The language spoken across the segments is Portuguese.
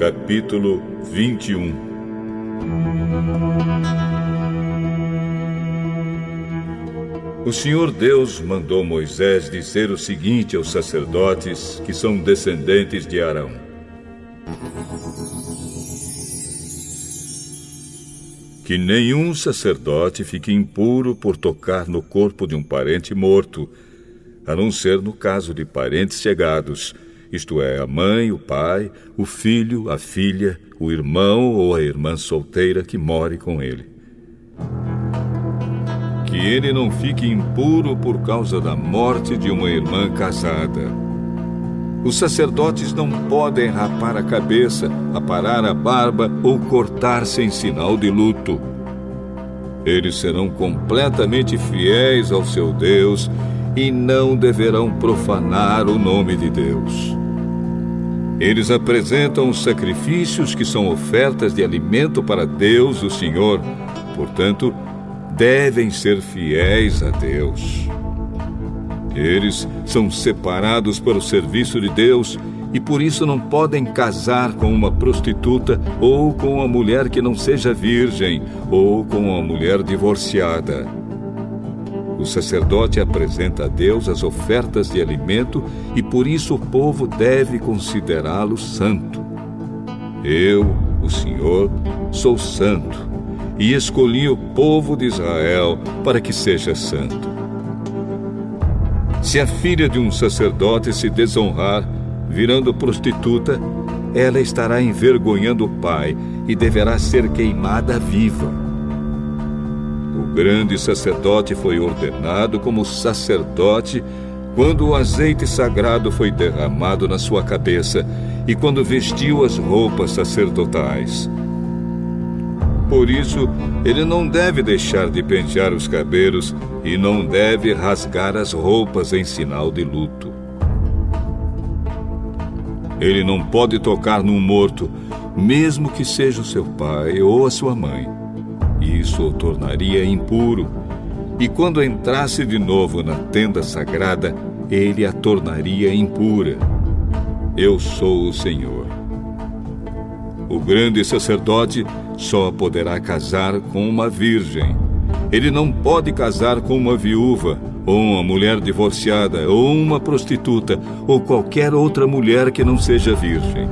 capítulo 21. O Senhor Deus mandou Moisés dizer o seguinte aos sacerdotes que são descendentes de Arão: que nenhum sacerdote fique impuro por tocar no corpo de um parente morto, a não ser no caso de parentes chegados, isto é, a mãe, o pai, o filho, a filha, o irmão ou a irmã solteira que more com ele. Que ele não fique impuro por causa da morte de uma irmã casada. Os sacerdotes não podem rapar a cabeça, aparar a barba ou cortar-se em sinal de luto. Eles serão completamente fiéis ao seu Deus e não deverão profanar o nome de Deus. Eles apresentam os sacrifícios que são ofertas de alimento para Deus, o Senhor. Portanto, devem ser fiéis a Deus. Eles são separados para o serviço de Deus e por isso não podem casar com uma prostituta ou com uma mulher que não seja virgem ou com uma mulher divorciada. O sacerdote apresenta a Deus as ofertas de alimento e por isso o povo deve considerá-lo santo. Eu, o Senhor, sou santo e escolhi o povo de Israel para que seja santo. Se a filha de um sacerdote se desonrar, virando prostituta, ela estará envergonhando o pai e deverá ser queimada viva. O grande sacerdote foi ordenado como sacerdote quando o azeite sagrado foi derramado na sua cabeça e quando vestiu as roupas sacerdotais. Por isso, ele não deve deixar de pentear os cabelos e não deve rasgar as roupas em sinal de luto. Ele não pode tocar num morto, mesmo que seja o seu pai ou a sua mãe. Isso o tornaria impuro. E quando entrasse de novo na tenda sagrada, ele a tornaria impura. Eu sou o Senhor. O grande sacerdote só poderá casar com uma virgem. Ele não pode casar com uma viúva, ou uma mulher divorciada, ou uma prostituta, ou qualquer outra mulher que não seja virgem.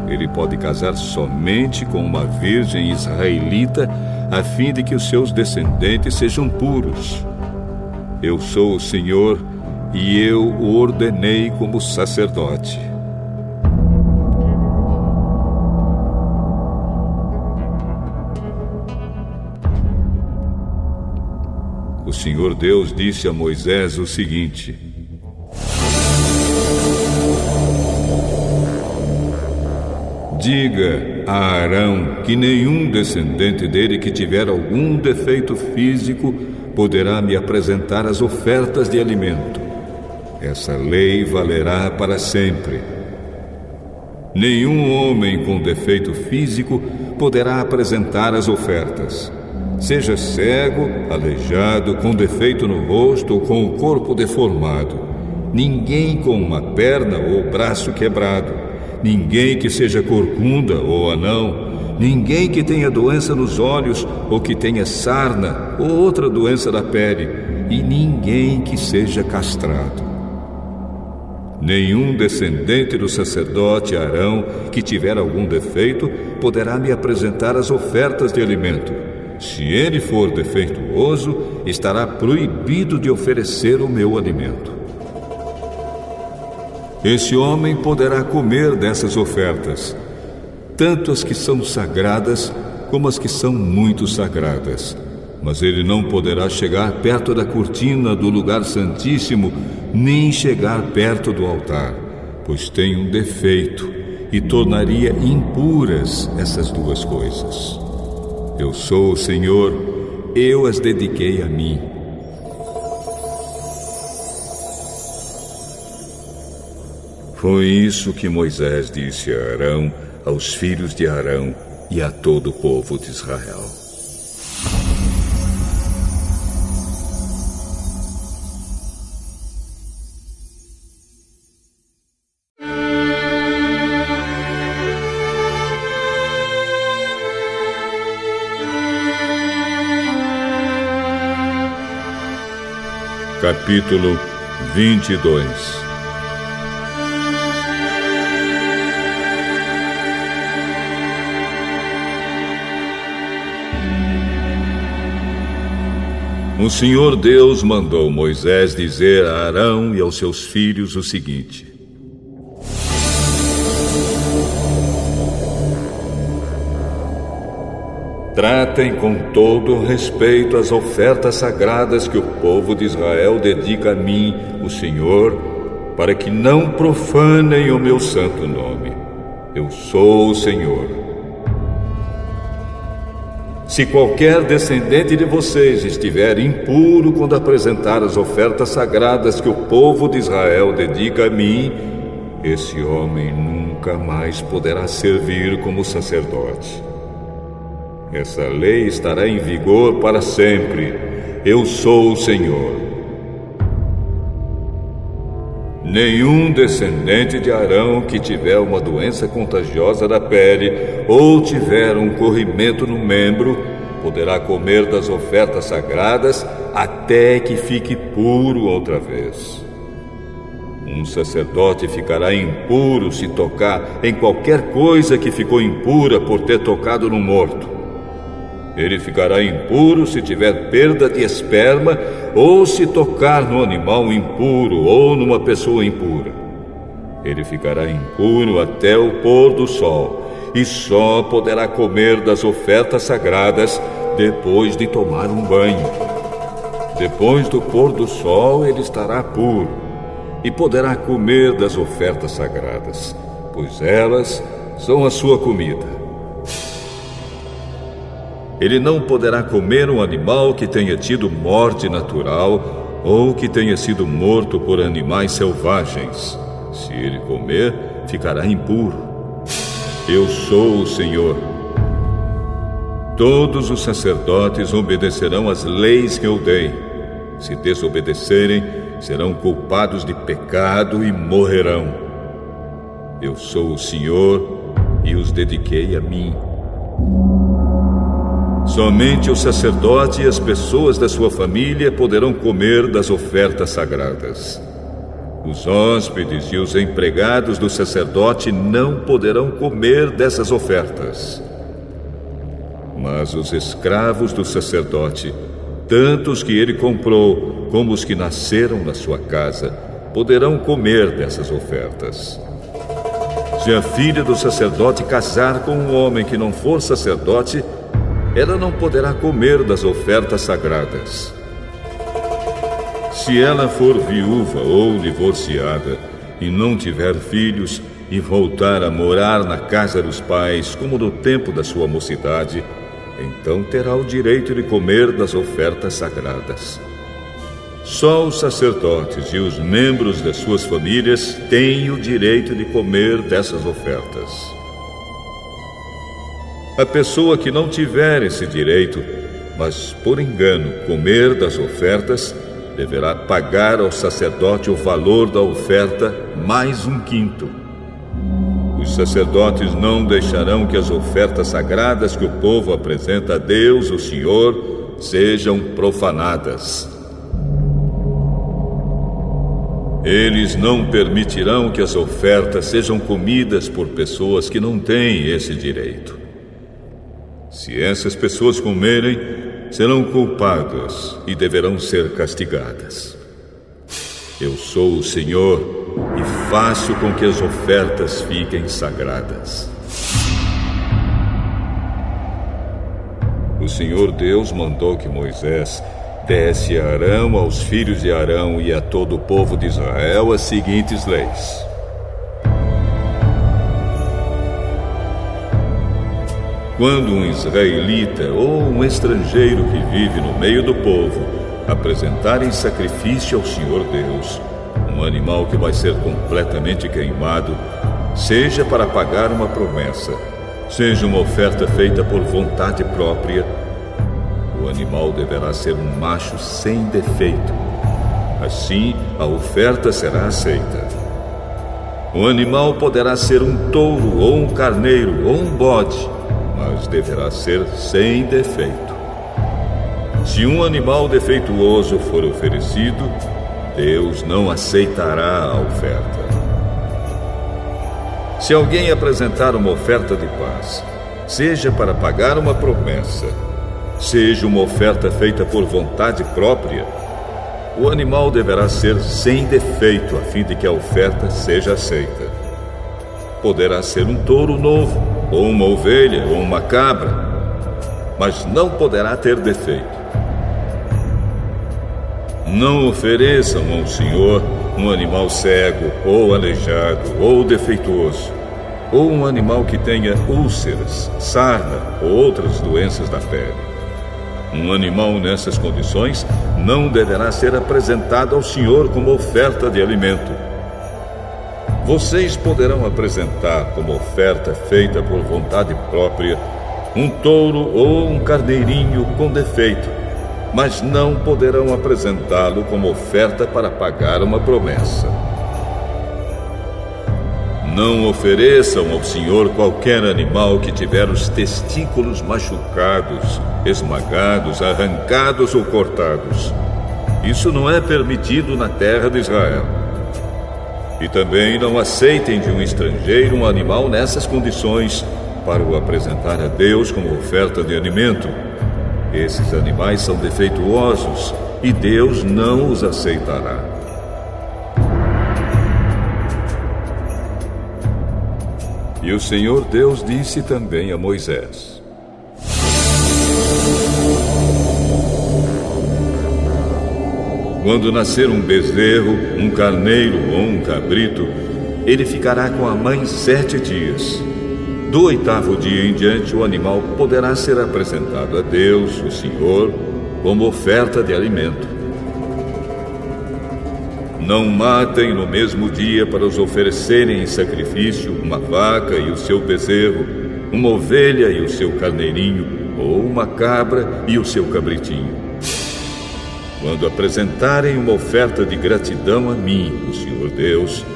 Ele pode casar somente com uma virgem israelita, a fim de que os seus descendentes sejam puros. Eu sou o Senhor, e eu o ordenei como sacerdote. O Senhor Deus disse a Moisés o seguinte: diga a Arão que nenhum descendente dele que tiver algum defeito físico poderá me apresentar as ofertas de alimento. Essa lei valerá para sempre. Nenhum homem com defeito físico poderá apresentar as ofertas. Seja cego, aleijado, com defeito no rosto ou com o corpo deformado. Ninguém com uma perna ou braço quebrado. Ninguém que seja corcunda ou anão. Ninguém que tenha doença nos olhos ou que tenha sarna ou outra doença da pele. E ninguém que seja castrado. Nenhum descendente do sacerdote Arão que tiver algum defeito poderá me apresentar as ofertas de alimento. Se ele for defeituoso, estará proibido de oferecer o meu alimento. Esse homem poderá comer dessas ofertas, tanto as que são sagradas como as que são muito sagradas. Mas ele não poderá chegar perto da cortina do lugar santíssimo, nem chegar perto do altar, pois tem um defeito e tornaria impuras essas duas coisas. Eu sou o Senhor, eu as dediquei a mim. Foi isso que Moisés disse a Arão, aos filhos de Arão e a todo o povo de Israel. Capítulo 22. O Senhor Deus mandou Moisés dizer a Arão e aos seus filhos o seguinte: tratem com todo respeito as ofertas sagradas que o povo de Israel dedica a mim, o Senhor, para que não profanem o meu santo nome. Eu sou o Senhor. Se qualquer descendente de vocês estiver impuro quando apresentar as ofertas sagradas que o povo de Israel dedica a mim, esse homem nunca mais poderá servir como sacerdote. Essa lei estará em vigor para sempre. Eu sou o Senhor. Nenhum descendente de Arão que tiver uma doença contagiosa da pele ou tiver um corrimento no membro poderá comer das ofertas sagradas até que fique puro outra vez. Um sacerdote ficará impuro se tocar em qualquer coisa que ficou impura por ter tocado no morto. Ele ficará impuro se tiver perda de esperma ou se tocar no animal impuro ou numa pessoa impura. Ele ficará impuro até o pôr do sol e só poderá comer das ofertas sagradas depois de tomar um banho. Depois do pôr do sol ele estará puro e poderá comer das ofertas sagradas, pois elas são a sua comida. Ele não poderá comer um animal que tenha tido morte natural ou que tenha sido morto por animais selvagens. Se ele comer, ficará impuro. Eu sou o Senhor. Todos os sacerdotes obedecerão às leis que eu dei. Se desobedecerem, serão culpados de pecado e morrerão. Eu sou o Senhor e os dediquei a mim. Somente o sacerdote e as pessoas da sua família poderão comer das ofertas sagradas. Os hóspedes e os empregados do sacerdote não poderão comer dessas ofertas. Mas os escravos do sacerdote, tanto os que ele comprou como os que nasceram na sua casa, poderão comer dessas ofertas. Se a filha do sacerdote casar com um homem que não for sacerdote, ela não poderá comer das ofertas sagradas. Se ela for viúva ou divorciada e não tiver filhos e voltar a morar na casa dos pais, como no tempo da sua mocidade, então terá o direito de comer das ofertas sagradas. Só os sacerdotes e os membros das suas famílias têm o direito de comer dessas ofertas. A pessoa que não tiver esse direito, mas por engano comer das ofertas, deverá pagar ao sacerdote o valor da oferta mais 1/5. Os sacerdotes não deixarão que as ofertas sagradas que o povo apresenta a Deus, o Senhor, sejam profanadas. Eles não permitirão que as ofertas sejam comidas por pessoas que não têm esse direito. Se essas pessoas comerem, serão culpadas e deverão ser castigadas. Eu sou o Senhor e faço com que as ofertas fiquem sagradas. O Senhor Deus mandou que Moisés desse a Arão, aos filhos de Arão e a todo o povo de Israel as seguintes leis. Quando um israelita ou um estrangeiro que vive no meio do povo apresentarem sacrifício ao Senhor Deus, um animal que vai ser completamente queimado, seja para pagar uma promessa, seja uma oferta feita por vontade própria, o animal deverá ser um macho sem defeito. Assim, a oferta será aceita. O animal poderá ser um touro ou um carneiro ou um bode, mas deverá ser sem defeito. Se um animal defeituoso for oferecido, Deus não aceitará a oferta. Se alguém apresentar uma oferta de paz, seja para pagar uma promessa, seja uma oferta feita por vontade própria, o animal deverá ser sem defeito, a fim de que a oferta seja aceita. Poderá ser um touro novo, ou uma ovelha, ou uma cabra, mas não poderá ter defeito. Não ofereçam ao Senhor um animal cego, ou aleijado, ou defeituoso, ou um animal que tenha úlceras, sarna ou outras doenças da pele. Um animal nessas condições não deverá ser apresentado ao Senhor como oferta de alimento. Vocês poderão apresentar como oferta feita por vontade própria um touro ou um carneirinho com defeito, mas não poderão apresentá-lo como oferta para pagar uma promessa. Não ofereçam ao Senhor qualquer animal que tiver os testículos machucados, esmagados, arrancados ou cortados. Isso não é permitido na terra de Israel. E também não aceitem de um estrangeiro um animal nessas condições para o apresentar a Deus como oferta de alimento. Esses animais são defeituosos e Deus não os aceitará. E o Senhor Deus disse também a Moisés: quando nascer um bezerro, um carneiro ou um cabrito, ele ficará com a mãe 7 dias. Do 8º dia em diante, o animal poderá ser apresentado a Deus, o Senhor, como oferta de alimento. Não matem no mesmo dia para os oferecerem em sacrifício uma vaca e o seu bezerro, uma ovelha e o seu carneirinho, ou uma cabra e o seu cabritinho. Quando apresentarem uma oferta de gratidão a mim, o Senhor Deus,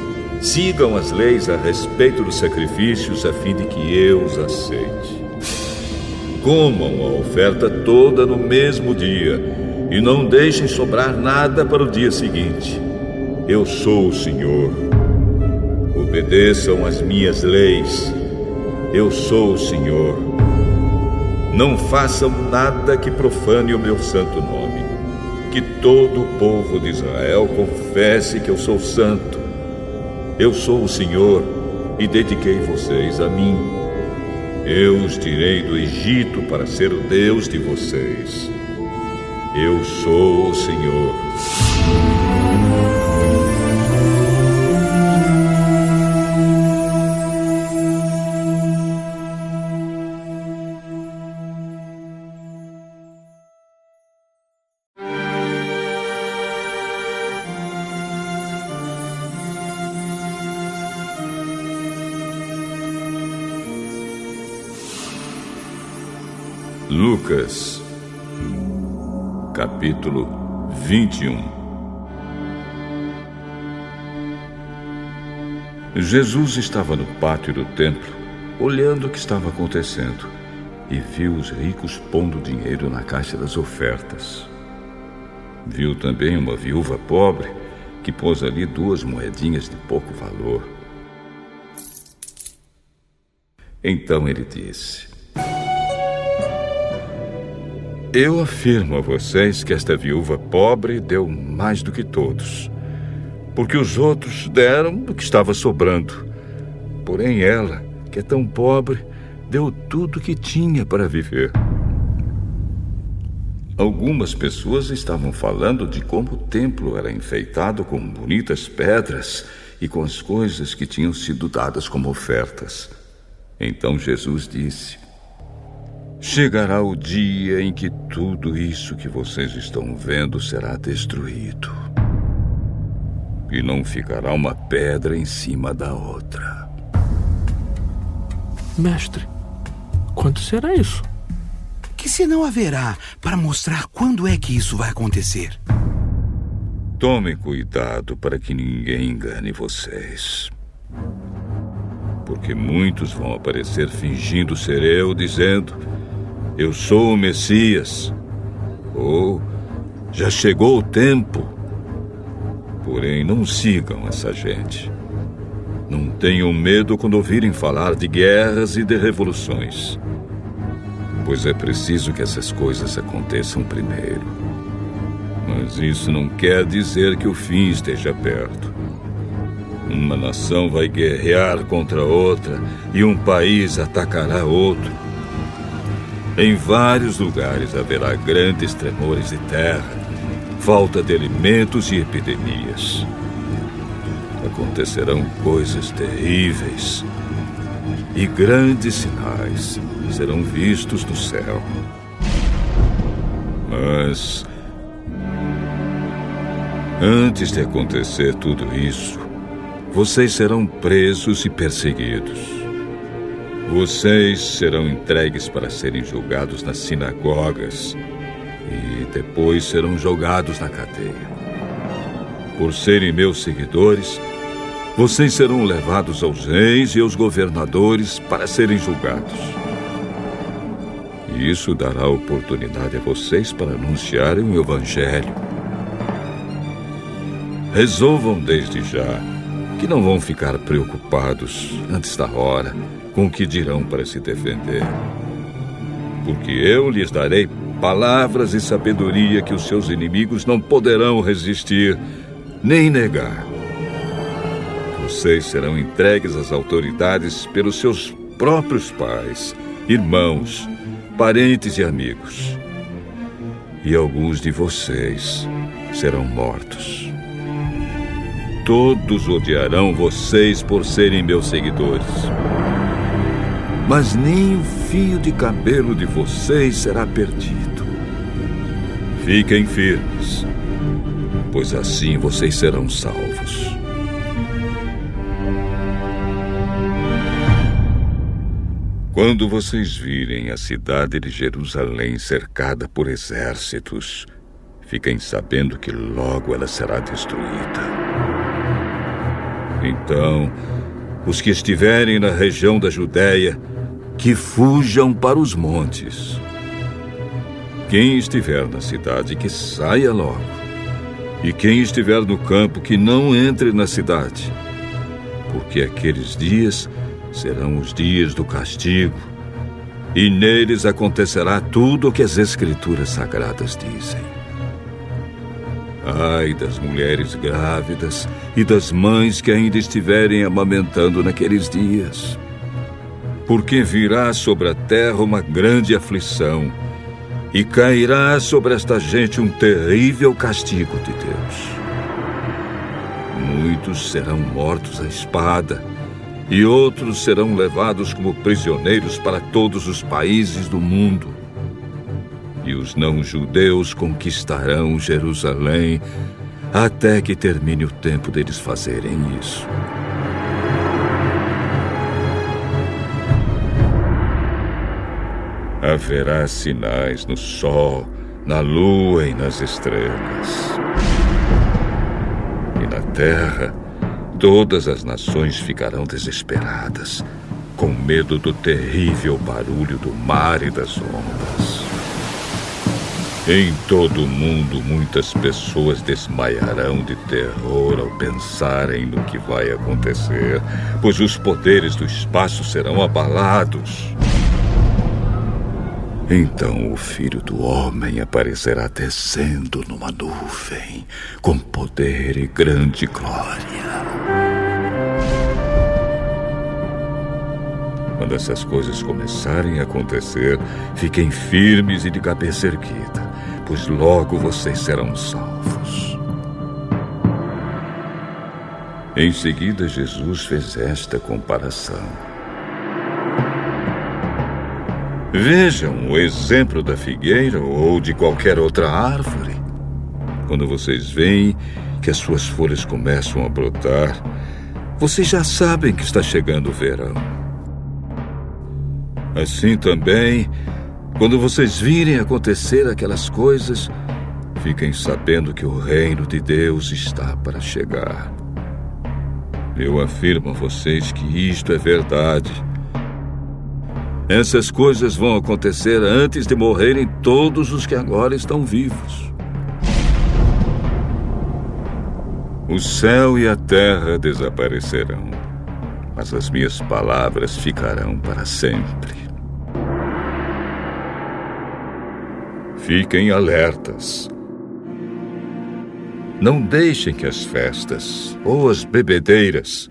sigam as leis a respeito dos sacrifícios a fim de que eu os aceite. Comam a oferta toda no mesmo dia e não deixem sobrar nada para o dia seguinte. Eu sou o Senhor. Obedeçam às minhas leis. Eu sou o Senhor. Não façam nada que profane o meu santo nome. Que todo o povo de Israel confesse que eu sou santo. Eu sou o Senhor e dediquei vocês a mim. Eu os tirei do Egito para ser o Deus de vocês. Eu sou o Senhor. Lucas, capítulo 21. Jesus estava no pátio do templo, olhando o que estava acontecendo, e viu os ricos pondo dinheiro na caixa das ofertas. Viu também uma viúva pobre que pôs ali 2 moedinhas de pouco valor. Então ele disse: eu afirmo a vocês que esta viúva pobre deu mais do que todos, porque os outros deram do que estava sobrando. Porém ela, que é tão pobre, deu tudo o que tinha para viver. Algumas pessoas estavam falando de como o templo era enfeitado com bonitas pedras e com as coisas que tinham sido dadas como ofertas. Então Jesus disse: chegará o dia em que tudo isso que vocês estão vendo será destruído. E não ficará uma pedra em cima da outra. Mestre, quando será isso? Que sinal haverá para mostrar quando é que isso vai acontecer? Tomem cuidado para que ninguém engane vocês. Porque muitos vão aparecer fingindo ser eu, dizendo: eu sou o Messias. Ou já chegou o tempo. porém, não sigam essa gente. Não tenham medo quando ouvirem falar de guerras e de revoluções, pois é preciso que essas coisas aconteçam primeiro. Mas isso não quer dizer que o fim esteja perto. Uma nação vai guerrear contra outra e um país atacará outro. Em vários lugares haverá grandes tremores de terra, falta de alimentos e epidemias. Acontecerão coisas terríveis e grandes sinais serão vistos no céu. Mas antes de acontecer tudo isso, vocês serão presos e perseguidos. Vocês serão entregues para serem julgados nas sinagogas e depois serão jogados na cadeia. Por serem meus seguidores, vocês serão levados aos reis e aos governadores para serem julgados. E isso dará oportunidade a vocês para anunciarem o Evangelho. Resolvam desde já que não vão ficar preocupados antes da hora com o que dirão para se defender. Porque eu lhes darei palavras e sabedoria que os seus inimigos não poderão resistir nem negar. Vocês serão entregues às autoridades pelos seus próprios pais, irmãos, parentes e amigos. E alguns de vocês serão mortos. Todos odiarão vocês por serem meus seguidores. Mas nem o fio de cabelo de vocês será perdido. Fiquem firmes, pois assim vocês serão salvos. Quando vocês virem a cidade de Jerusalém cercada por exércitos, fiquem sabendo que logo ela será destruída. Então, os que estiverem na região da Judéia, que fujam para os montes. Quem estiver na cidade, que saia logo. E quem estiver no campo, que não entre na cidade. Porque aqueles dias serão os dias do castigo, e neles acontecerá tudo o que as Escrituras Sagradas dizem. Ai das mulheres grávidas e das mães que ainda estiverem amamentando naqueles dias. Porque virá sobre a terra uma grande aflição, e cairá sobre esta gente um terrível castigo de Deus. Muitos serão mortos à espada, e outros serão levados como prisioneiros para todos os países do mundo. E os não-judeus conquistarão Jerusalém até que termine o tempo deles fazerem isso. Haverá sinais no sol, na lua e nas estrelas. E na terra, todas as nações ficarão desesperadas, com medo do terrível barulho do mar e das ondas. Em todo o mundo, muitas pessoas desmaiarão de terror ao pensarem no que vai acontecer, pois os poderes do espaço serão abalados. Então o Filho do Homem aparecerá descendo numa nuvem, com poder e grande glória. Quando essas coisas começarem a acontecer, fiquem firmes e de cabeça erguida, pois logo vocês serão salvos. Em seguida, Jesus fez esta comparação. Vejam o exemplo da figueira ou de qualquer outra árvore. Quando vocês veem que as suas folhas começam a brotar, vocês já sabem que está chegando o verão. Assim também, quando vocês virem acontecer aquelas coisas, fiquem sabendo que o reino de Deus está para chegar. Eu afirmo a vocês que isto é verdade. Essas coisas vão acontecer antes de morrerem todos os que agora estão vivos. O céu e a terra desaparecerão, mas as minhas palavras ficarão para sempre. Fiquem alertas. Não deixem que as festas, ou as bebedeiras,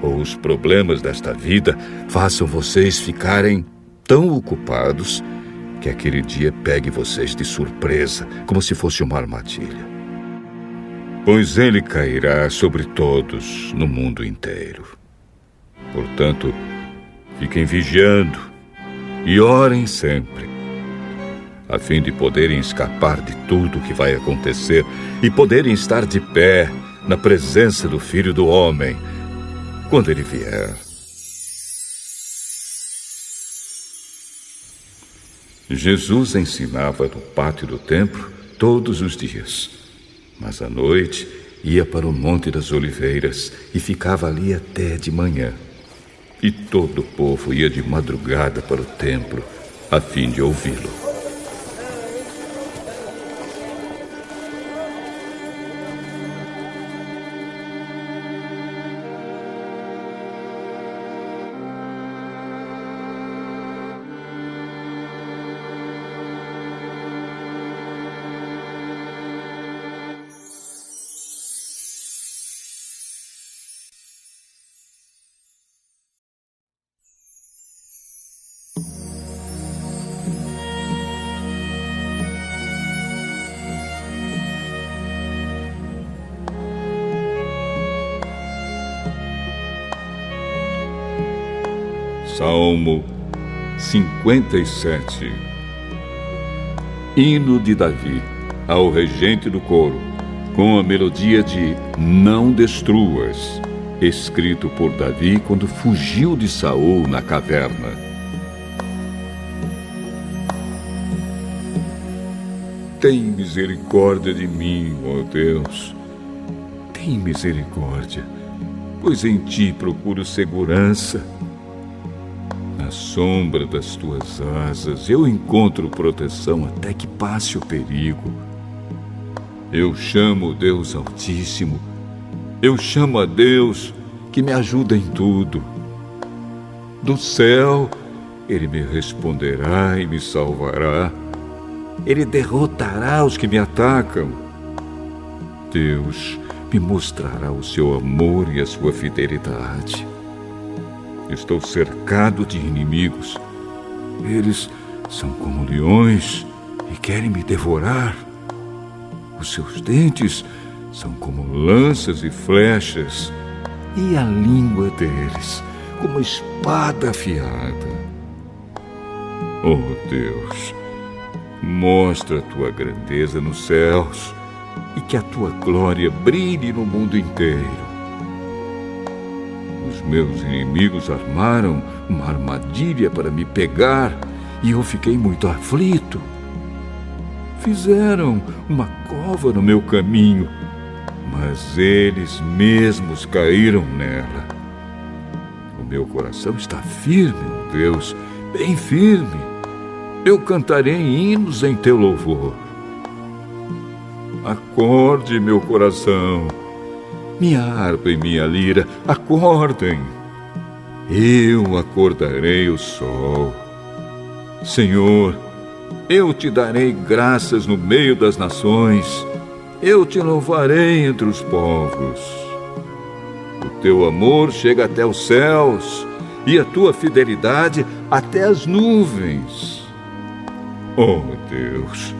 ou os problemas desta vida façam vocês ficarem tão ocupados que aquele dia pegue vocês de surpresa, como se fosse uma armadilha. Pois ele cairá sobre todos no mundo inteiro. Portanto, fiquem vigiando e orem sempre, a fim de poderem escapar de tudo o que vai acontecer e poderem estar de pé na presença do Filho do Homem, quando ele vier. Jesus ensinava no pátio do templo todos os dias, mas à noite ia para o Monte das Oliveiras e ficava ali até de manhã. E todo o povo ia de madrugada para o templo a fim de ouvi-lo. Salmo 57. Hino de Davi, ao regente do coro, com a melodia de Não Destruas, escrito por Davi quando fugiu de Saul na caverna. Tem misericórdia de mim, ó Deus. Tem misericórdia, pois em ti procuro segurança. Na sombra das tuas asas eu encontro proteção até que passe o perigo. Eu chamo o Deus Altíssimo. Eu chamo a Deus que me ajuda em tudo. Do céu, Ele me responderá e me salvará. Ele derrotará os que me atacam. Deus me mostrará o seu amor e a sua fidelidade. Estou cercado de inimigos. Eles são como leões e querem me devorar. Os seus dentes são como lanças e flechas, e a língua deles como espada afiada. Oh Deus, mostra a tua grandeza nos céus e que a tua glória brilhe no mundo inteiro. Os meus inimigos armaram uma armadilha para me pegar e eu fiquei muito aflito. Fizeram uma cova no meu caminho, mas eles mesmos caíram nela. O meu coração está firme, ó Deus, bem firme. Eu cantarei hinos em teu louvor. Acorde, meu coração. Minha harpa e minha lira, acordem. Eu acordarei o sol. Senhor, eu te darei graças no meio das nações. Eu te louvarei entre os povos. O teu amor chega até os céus e a tua fidelidade até as nuvens. Oh, Deus,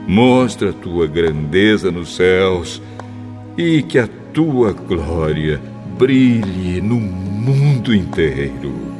mostra a tua grandeza nos céus e que a tua glória brilhe no mundo inteiro.